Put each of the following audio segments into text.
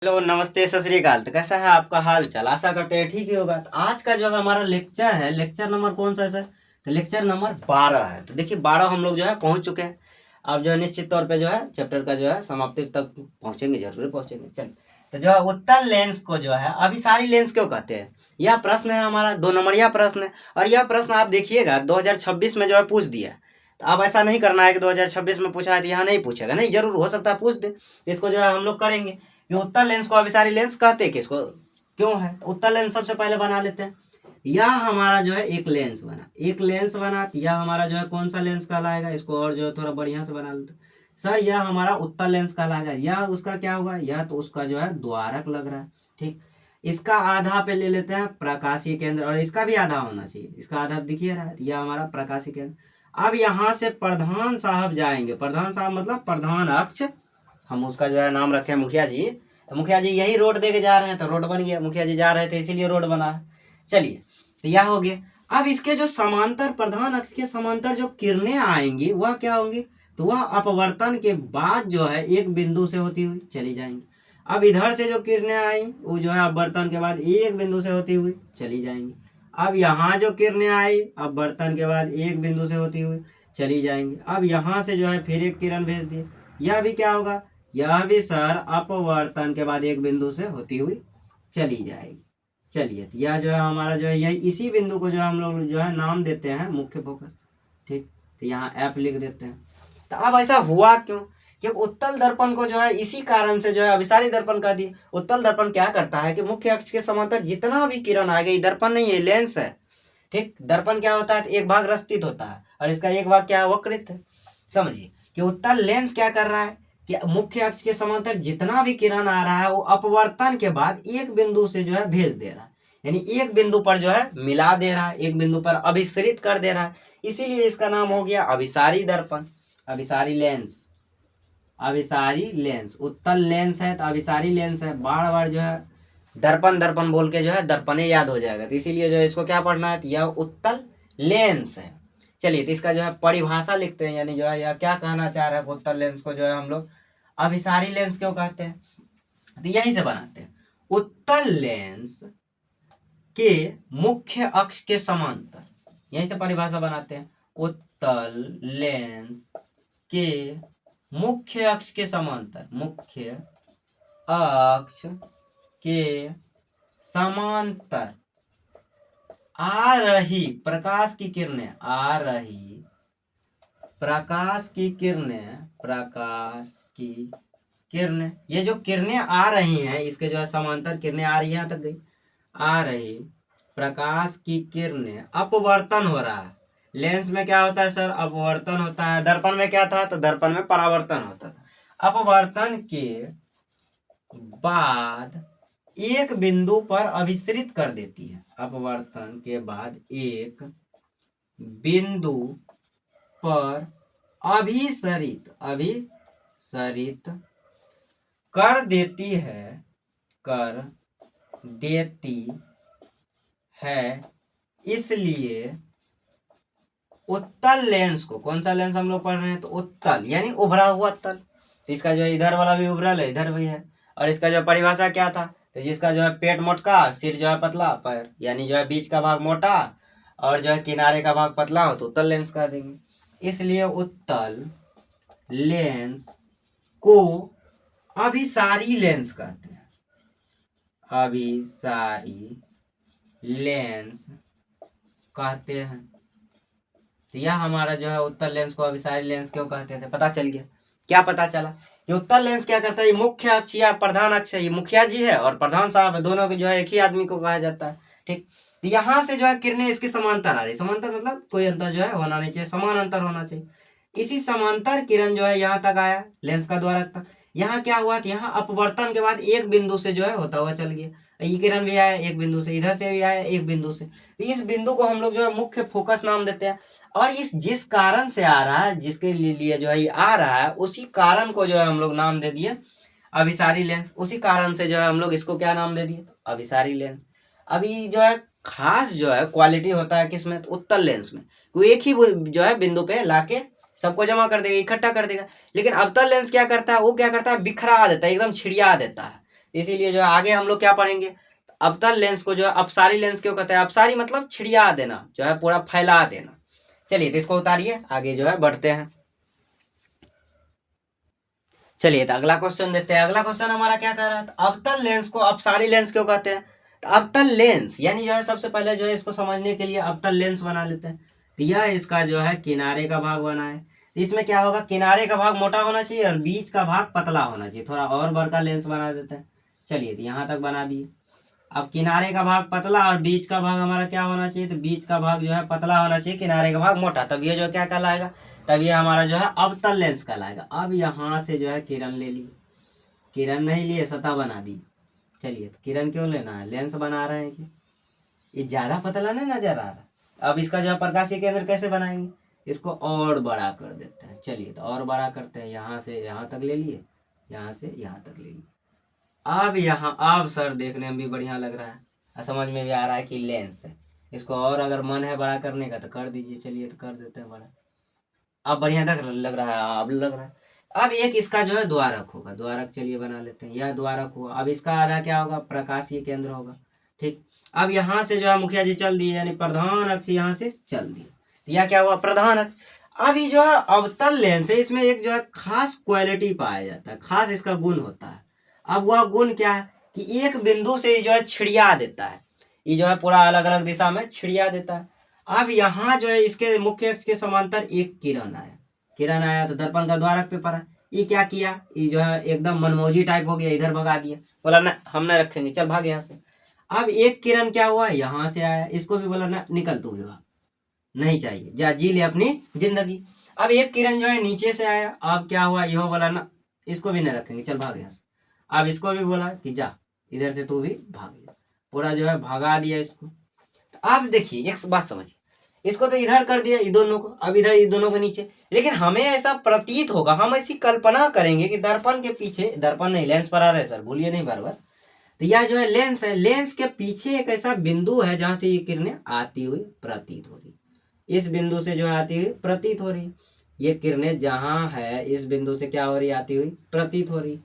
Hello, नमस्ते, सत श्री अकाल। तो कैसा है आपका हाल चाल? आशा करते हैं ठीक ही होगा। तो आज का जो है हमारा लेक्चर है, लेक्चर नंबर कौन सा है सर? तो लेक्चर नंबर 12 है। तो देखिए 12 हम लोग जो है पहुंच चुके हैं। अब जो है निश्चित तौर पे जो है चैप्टर का जो है समाप्ति तक पहुंचेंगे, जरूर पहुंचेंगे। चल, तो जो है उत्तल लेंस को जो है अभी सारी लेंस क्यों कहते हैं, यह प्रश्न है हमारा 2 नंबरिया प्रश्न है। और यह प्रश्न आप देखिएगा 2026 में जो है पूछ दिया। तो अब ऐसा नहीं करना है कि 2026 में पूछा है तो यहाँ नहीं पूछेगा, नहीं, जरूर हो सकता है पूछ दे। इसको जो है हम लोग करेंगे कि उत्तल लेंस को अभिसारी लेंस कहते हैं किसको, क्यों है। तो उत्तल लेंस सबसे पहले बना लेते हैं। यह हमारा जो है एक लेंस बना, एक लेंस बना। तो यह हमारा जो है कौन सा लेंस कहलाएगा, इसको और जो है थोड़ा बढ़िया से बना लेते हैं। सर यह हमारा उत्तल लेंस कहलाएगा। यह उसका क्या होगा, यह तो उसका जो है द्वारक लग रहा है। ठीक, इसका आधा पे ले लेते हैं प्रकाशीय केंद्र, और इसका भी आधा होना चाहिए, इसका आधा दिखिए रहा है। यह हमारा प्रकाशीय केंद्र। अब यहाँ से प्रधान साहब जाएंगे, प्रधान साहब मतलब प्रधान अक्ष, हम उसका जो है नाम रखे हैं मुखिया जी। तो मुखिया जी यही रोड दे के जा रहे हैं, तो रोड बन गया, मुखिया जी जा रहे थे इसीलिए रोड बना है। चलिए, तो यह हो गया। अब इसके जो समांतर, प्रधान अक्ष के समांतर जो किरणें आएंगी वह क्या होंगी, तो वह अपवर्तन के बाद जो है एक बिंदु से होती हुई चली जाएंगी। अब इधर से जो किरणें आई वो जो है अपवर्तन के बाद एक बिंदु से होती हुई चली जाएंगी। अब यहाँ जो किरणें आई अपवर्तन के बाद एक बिंदु से होती हुई चली जाएंगी। अब यहाँ से जो है फिर एक किरण भेज दी, यह भी क्या होगा, यह भी सर अपवर्तन के बाद एक बिंदु से होती हुई चली जाएगी। चलिए, तो यह जो है हमारा जो है यही, इसी बिंदु को जो है हम लोग जो है नाम देते हैं मुख्य फोकस। ठीक, तो यहाँ एफ लिख देते हैं। तो अब ऐसा हुआ क्यों, क्योंकि उत्तल दर्पण को जो है इसी कारण से जो है अभिसारी दर्पण कह दिए। उत्तल दर्पण क्या करता है कि मुख्य अक्ष के समांतर जितना भी किरण आएगा, ये दर्पण नहीं है, लेंस है। ठीक, दर्पण क्या होता है, एक भाग रस्तित होता है और इसका एक भाग क्या है, वक्रित है। समझिए कि उत्तल लेंस क्या कर रहा है कि मुख्य अक्ष के समांतर जितना भी किरण आ रहा है वो अपवर्तन के बाद एक बिंदु से जो है भेज दे रहा है, यानी एक बिंदु पर जो है मिला दे रहा है, एक बिंदु पर अभिसरित कर दे रहा है। इसीलिए इसका नाम हो गया अभिसारी दर्पण, अभिसारी लेंस। अभिसारी लेंस, उत्तल लेंस है तो अभिसारी लेंस है। बार बार जो है दर्पण दर्पण बोल के जो है दर्पणे याद हो जाएगा, तो इसीलिए जो है इसको क्या पढ़ना है, तो यह उत्तल लेंस है। चलिए, तो इसका जो है परिभाषा लिखते हैं, यानी जो है यह क्या कहना चाह रहा है, उत्तल लेंस को जो है हम लोग अभिसारी लेंस क्यों कहते हैं, तो यहीं से बनाते हैं। उत्तल लेंस के मुख्य अक्ष के समांतर, यहीं से परिभाषा बनाते हैं। उत्तल लेंस के मुख्य अक्ष के समांतर, मुख्य अक्ष के समांतर आ रही प्रकाश की किरणें, आ रही प्रकाश की किरणें, प्रकाश की किरणें, ये जो किरणें आ रही हैं इसके जो है समांतर किरणें आ रही है, यहाँ तक गई, आ रही प्रकाश की किरणें, अपवर्तन हो रहा है। लेंस में क्या होता है सर, अपवर्तन होता है। दर्पण में क्या था, तो दर्पण में परावर्तन होता था। अपवर्तन के बाद एक बिंदु पर अभिसरित कर देती है, अपवर्तन के बाद एक बिंदु पर अभिसरित, अभिसरित कर देती है, कर देती है। इसलिए उत्तल लेंस को, कौन सा लेंस हम लोग पढ़ रहे हैं, तो उत्तल यानी उभरा हुआ तल। तो इसका जो है इधर वाला भी उभरल है, इधर भी है। और इसका जो परिभाषा क्या था, तो जिसका जो है पेट मोटका, सिर जो है पतला, पर यानी जो है बीच का भाग मोटा और जो है किनारे का भाग पतला हो तो उत्तल लेंस कह देंगे। इसलिए उत्तल लेंस को अभिसारी लेंस कहते हैं, अभिसारी लेंस कहते हैं। तो यह हमारा जो है उत्तल लेंस को अभिसारी लेंस क्यों कहते थे, पता चल गया। क्या पता चला कि उत्तल लेंस क्या करता है, ये मुख्य अक्ष या प्रधान अक्ष है, ये मुखिया जी है और प्रधान साहब है, दोनों के जो है एक ही आदमी को कहा जाता है। ठीक, तो यहाँ से जो है किरणें इसके समांतर आ रही, समांतर मतलब कोई अंतर जो है होना नहीं चाहिए, समान अंतर होना चाहिए। इसी समांतर किरण जो है यहाँ तक आया, लेंस का द्वारक तक। यहाँ क्या हुआ कि यहाँ अपवर्तन के बाद एक बिंदु से जो है होता हुआ चल गया। ये किरण भी आया एक बिंदु से, इधर से भी आया एक बिंदु से। तो इस बिंदु को हम लोग जो है मुख्य फोकस नाम देते हैं। और इस जिस कारण से आ रहा है, जिसके लिए जो है ये आ रहा है, उसी कारण को जो है हम लोग नाम दे दिए अभिसारी लेंस। उसी कारण से जो है हम लोग इसको क्या नाम दे दिए, अभिसारी लेंस। अभी जो है खास जो है क्वालिटी होता है किसमें, तो उत्तल लेंस में, वो एक ही जो है बिंदु पे लाके सबको जमा कर देगा, इकट्ठा कर देगा। लेकिन अवतल लेंस क्या करता है, वो क्या करता है, बिखरा देता है, एकदम छिड़िया देता है। इसीलिए जो है आगे हम लोग क्या पढ़ेंगे, अवतल लेंस को जो है अपसारी लेंस क्यों कहते हैं। अपसारी मतलब छिड़िया देना, जो है पूरा फैला देना। चलिए तो इसको उतारिए, आगे जो है बढ़ते हैं। चलिए तो अगला क्वेश्चन देखते हैं। अगला क्वेश्चन हमारा क्या कह रहा था, अवतल लेंस को अपसारी लेंस क्यों कहते हैं। तो अवतल लेंस यानी जो है सबसे पहले जो है इसको समझने के लिए अवतल लेंस बना लेते हैं। तो यह इसका जो है किनारे का भाग बना है। तो इसमें क्या होगा, किनारे का भाग मोटा होना चाहिए और बीच का भाग पतला होना चाहिए। थोड़ा और बड़का लेंस बना देते हैं। चलिए तो यहाँ तक बना दिए। अब किनारे का भाग पतला और बीच का भाग हमारा क्या होना चाहिए, तो बीच का भाग जो है पतला होना चाहिए, किनारे का भाग मोटा। तब ये जो क्या कहलाएगा, तब ये हमारा जो है अवतल लेंस कहलाएगा। अब यहाँ से जो है किरण ले ली, किरण नहीं लिए सतह बना दी। चलिए तो किरण क्यों लेना है, लेंस बना रहे हैं कि ये ज्यादा पतला नहीं नजर आ रहा। अब इसका जो है प्रकाशीय केंद्र कैसे बनाएंगे, इसको और बड़ा कर देते हैं। चलिए तो और बड़ा करते हैं, यहाँ से यहाँ तक ले लिए, यहाँ से यहाँ तक ले लिए। अब यहाँ अब सर देखने में भी बढ़िया लग रहा है और समझ में भी आ रहा है कि लेंस है। इसको और अगर मन है बड़ा करने का तो कर दीजिए। चलिए तो कर देते हैं बड़ा। अब बढ़िया लग रहा है, अब लग रहा है। अब एक इसका जो है द्वारक होगा, द्वारक चलिए बना लेते हैं। यह द्वारक हुआ। अब इसका आधा क्या होगा, प्रकाशीय केंद्र होगा। ठीक। अब यहाँ से जो है मुखिया जी चल दिए, यानी प्रधान अक्ष यहाँ से चल दिए। तो यह क्या हुआ, प्रधान अक्ष। अब ये जो है अवतल लेंस है, इसमें एक जो है खास क्वालिटी पाया जाता है, खास इसका गुण होता है। अब वह गुण क्या है कि एक बिंदु से जो है छिड़िया देता है। ये जो है पूरा अलग अलग दिशा में छिड़िया देता है। अब यहाँ जो है इसके मुख्य अक्ष के समांतर एक किरण आया, किरण आया तो दर्पण का द्वारक पे पड़ा। ये क्या किया, ये जो है एकदम मनमौजी टाइप हो गया, इधर भगा दिया, बोला ना हम ना रखेंगे, चल भाग यहाँ से। अब एक किरण क्या हुआ, यहाँ से आया, इसको भी बोला ना निकल तू भी भाग, नहीं चाहिए, जा जी ले अपनी जिंदगी। अब एक किरण जो है नीचे से आया, अब क्या हुआ, यह बोला ना इसको भी नहीं रखेंगे, चल भाग यहाँ से। अब इसको भी बोला कि जा इधर से तू भी भाग जा, पूरा जो है भगा दिया इसको। तो अब देखिए एक बात समझिए, इसको तो इधर कर दिया ये दोनों को, अब इधर ये दोनों के नीचे। लेकिन हमें ऐसा प्रतीत होगा, हम ऐसी कल्पना करेंगे कि दर्पण के पीछे, दर्पण नहीं लेंस पर आ रहे सर, भूलिए नहीं बार बार। तो यह जो है लेंस है, लेंस के पीछे एक ऐसा बिंदु है जहां से ये किरणें आती हुई प्रतीत हो रही। इस बिंदु से जो है आती हुई प्रतीत हो रही। ये किरणें जहां है इस बिंदु से क्या हो रही, आती हुई प्रतीत हो रही।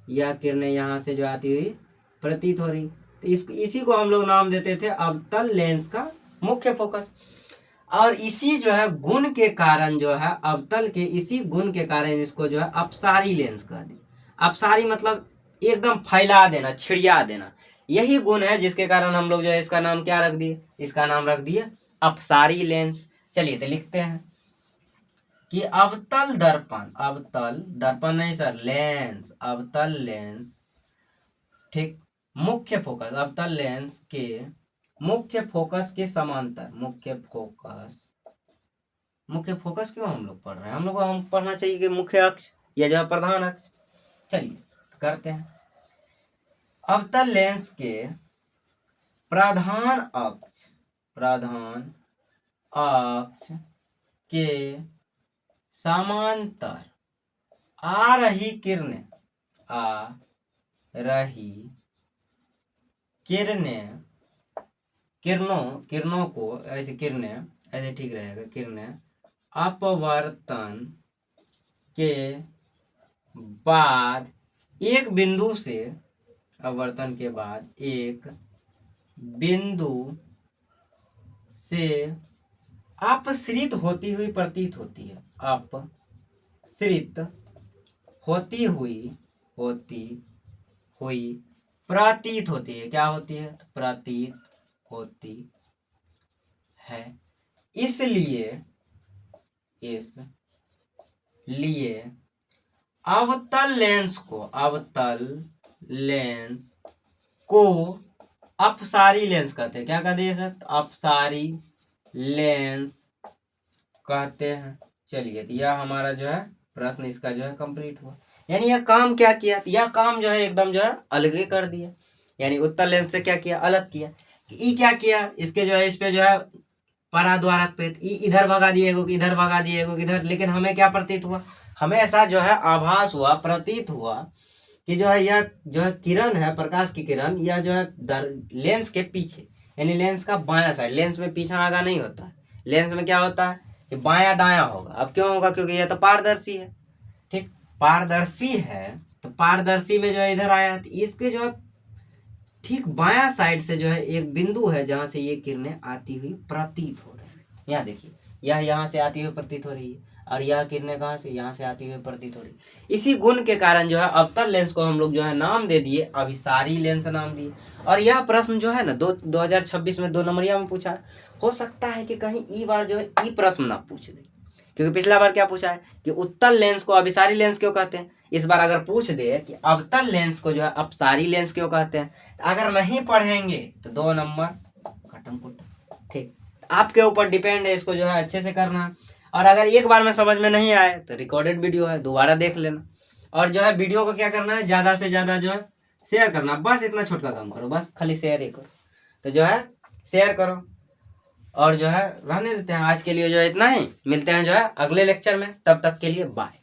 यह किरणें यहाँ से जो आती हुई प्रतीत हो रही। तो इसी को हम लोग नाम देते थे अवतल लेंस का मुख्य फोकस। और इसी जो है गुण के कारण जो है अवतल के इसी गुण के कारण इसको जो है अपसारी लेंस कह दी। अपसारी मतलब एकदम फैला देना, छिड़िया देना। यही गुण है जिसके कारण हम लोग जो है इसका नाम क्या रख दिए, इसका नाम रख दिए अपसारी लेंस। चलिए तो लिखते हैं कि अवतल दर्पण, अवतल दर्पण नहीं सर, लेंस, अवतल लेंस, ठीक, मुख्य फोकस, अवतल लेंस के मुख्य फोकस के समांतर, मुख्य फोकस, मुख्य फोकस क्यों हम लोग पढ़ रहे हैं, हम लोग को हम पढ़ना चाहिए कि मुख्य अक्ष या जो है प्रधान अक्ष। चलिए तो करते हैं। अवतल लेंस के प्रधान अक्ष, प्रधान अक्ष के समांतर आ रही किरणें, आ रही किरणें, किरणों को ऐसे, किरणें ऐसे ठीक रहेगा, किरणें अपवर्तन के बाद एक बिंदु से, अपवर्तन के बाद एक बिंदु से अपसृत होती हुई प्रतीत होती है, अपसृत होती हुई प्रतीत होती है। क्या होती है, प्रतीत होती है। इसलिए अवतल लेंस को अपसारी लेंस कहते हैं। क्या कहते हैं सर, अपसारी लेंस कहते हैं। चलिए तो यह हमारा जो है प्रश्न इसका जो है कंप्लीट हुआ। यानी यह काम क्या किया, यह काम जो है एकदम जो है अलग ही कर दिया। यानी उत्तल लेंस से क्या किया, अलग किया। कि ई क्या किया, इसके जो है इस पे जो है पराद्वारक पे इधर भगा दिए, इधर भगा दिए, इधर। लेकिन हमें क्या प्रतीत हुआ, हमें ऐसा जो है आभास हुआ, प्रतीत हुआ कि जो है यह जो है किरण है, प्रकाश की किरण, यह जो है लेंस के पीछे, यानी लेंस का बायां साइड, लेंस में पीछा आगा नहीं होता है, लेंस में क्या होता है कि बायां दायां होगा। अब क्यों होगा, क्योंकि यह तो पारदर्शी है, ठीक, पारदर्शी है तो पारदर्शी में जो है इधर आया, तो इसके जो है ठीक बायां साइड से जो है एक बिंदु है जहां से ये किरणें आती हुई प्रतीत हो रही है। यहाँ देखिए, यह यहाँ से आती हुई प्रतीत हो रही है, और यह किरणें कहाँ से, यहाँ से आती हुई प्रतीत हो रही है। इसी गुण के कारण जो है अवतल लेंस को हम लोग जो है नाम दे दिए, अभिसारी लेंस नाम दिए। और यह प्रश्न जो है ना 2026 में 2 नंबरिया में पूछा। हो सकता है कि कहीं ई बार जो है ई प्रश्न ना पूछ दे, क्योंकि पिछला बार क्या पूछा है कि उत्तल लेंस को अभिसारी लेंस क्यों कहते हैं। इस बार अगर पूछ दे कि अवतल लेंस को जो है अपसारी लेंस क्यों कहते हैं, तो अगर नहीं पढ़ेंगे तो 2 नंबर खत्म कुट। ठीक, आपके ऊपर डिपेंड है, इसको जो है अच्छे से करना। और अगर एक बार में समझ में नहीं आए तो रिकॉर्डेड वीडियो है, दोबारा देख लेना। और जो है वीडियो को क्या करना है, ज़्यादा से ज़्यादा जो है शेयर करना। बस इतना छोटा काम करो, बस खाली शेयर ही करो। तो जो है शेयर करो, और जो है रहने देते हैं। आज के लिए जो है इतना ही, मिलते हैं जो है अगले लेक्चर में, तब तक के लिए बाय।